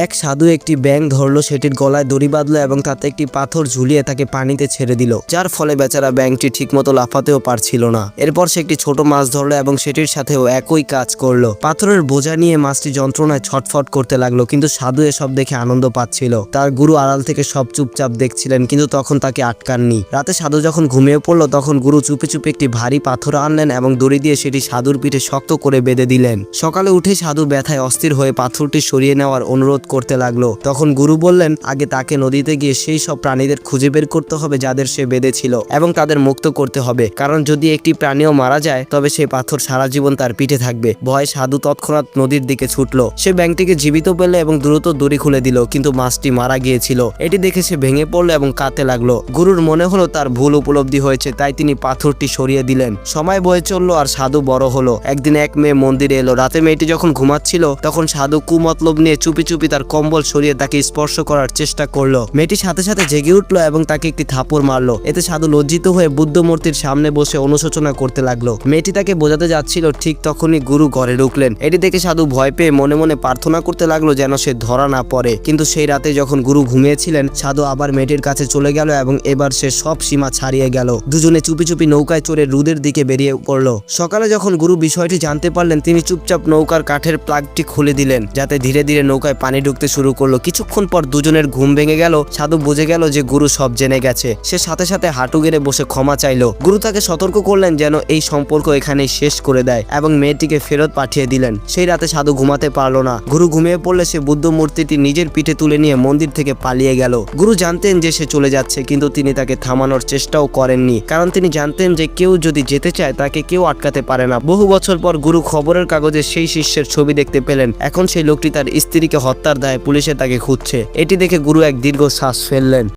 এক সাধু একটি ব্যাঙ ধরলো, সেটির গলায় দড়ি বাঁধলো এবং তাতে একটি পাথর ঝুলিয়ে তাকে পানিতে ছেড়ে দিল, যার ফলে বেচারা ব্যাঙটি ঠিকমতো লাফাতেও পারছিল না। এরপর সে একটি ছোট মাছ ধরলো এবং সেটির সাথেও একই কাজ করলো। পাথরের বোঝা নিয়ে মাছটি যন্ত্রণায় ছটফট করতে লাগলো, কিন্তু সাধু এসব দেখে আনন্দ পাচ্ছিল। তার গুরু আড়াল থেকে সব চুপচাপ দেখছিলেন, কিন্তু তখন তাকে আটকাননি। রাতে সাধু যখন ঘুমিয়ে পড়লো তখন গুরু চুপে চুপে একটি ভারী পাথর আনলেন এবং দড়ি দিয়ে সেটি সাধুর পিঠে শক্ত করে বেঁধে দিলেন। সকালে উঠে সাধু ব্যথায় অস্থির হয়ে পাথরটি সরিয়ে নেওয়ার অনুরোধ করতে লাগলো। তখন গুরু বললেন, আগে তাকে নদীতে গিয়ে সেই সব প্রাণীদের খুঁজে বের করতে হবে যাদের সে বেঁধেছিল এবং তাদের মুক্ত করতে হবে, কারণ যদি একটি প্রাণীও মারা যায় তবে সেই পাথর সারা জীবন তার পিঠে থাকবে। ভয়ে সাধু তৎক্ষণাৎ নদীর দিকে ছুটলো। সে ব্যাঙটিকে জীবিত পেলে এবং দ্রুত দড়ি খুলে দিল, কিন্তু মাছটি মারা গিয়েছিল। এটি দেখে সে ভেঙে পড়লো এবং কাঁদতে লাগলো। গুরুর মনে হলো তার ভুল উপলব্ধি হয়েছে, তাই তিনি পাথরটি সরিয়ে দিলেন। সময় বয়ে চললো আর সাধু বড় হলো। একদিন এক মেয়ে মন্দিরে এলো। রাতে মেয়েটি যখন ঘুমাচ্ছিল তখন সাধু কুমতলব নিয়ে চুপি চুপি তার কম্বল সরিয়ে তাকে স্পর্শ করার চেষ্টা করলো। মেয়েটি সাথে সাথে জেগে উঠলো এবং তাকে একটি থাপড় মারলো। এতে সাধু লজ্জিত হয়ে বুদ্ধ মূর্তির সামনে বসে অনুশোচনা করতে লাগলো। মেয়েটি তাকে বোঝাতে যাচ্ছিল, ঠিক তখনই গুরু ঘরে ঢুকলেন। এটি দেখে সাধু ভয় পেয়ে মনে মনে প্রার্থনা করতে লাগলো যেন সে ধরা না পড়ে। কিন্তু সেই রাতে যখন গুরু ঘুমিয়েছিলেন, সাধু আবার মেয়েটির কাছে চলে গেল এবং এবার সে সব সীমা ছাড়িয়ে গেল। দুজনে চুপি চুপি নৌকায় চড়ে হ্রদের দিকে বেরিয়ে পড়লো। সকালে যখন গুরু বিষয়টি জানতে পারলেন, তিনি চুপচাপ নৌকার কাঠের প্লাগটি খুলে দিলেন, যাতে ধীরে ধীরে নৌকায় পানি ঢুকতে শুরু করলো। কিছুক্ষণ পর দুজনের ঘুম ভেঙে গেল। সাধু বুঝে গেল যে গুরু সব জেনে গেছে। সে সাথে সাথে হাঁটু গেড়ে বসে ক্ষমা চাইলো। গুরু তাকে সতর্ক করলেন যেন এই সম্পর্ক এখানেই শেষ করে দেয় এবং মেয়েটিকে ফেরত পাঠিয়ে দিলেন। সেই রাতে সাধু ঘুমাতে পারলো না। গুরু ঘুমিয়ে পড়লে সে বুদ্ধ মূর্তিটি নিজের পিঠে তুলে নিয়ে মন্দির থেকে পালিয়ে গেল। গুরু জানতেন যে সে চলে যাচ্ছে, কিন্তু তিনি তাকে থামানোর চেষ্টাও করেননি, কারণ তিনি জানতেন যে কেউ যদি যেতে চায় তাকে কেউ আটকাতে পারে না। বহু বছর পর গুরু খবরের কাগজে সেই শিষ্যের ছবি দেখতে পেলেন। এখন সেই লোকটি তার স্ত্রীকে হত্যার দায়ে পুলিশে তাকে খুঁজছে। এটি দেখে গুরু এক দীর্ঘ শ্বাস ফেললেন।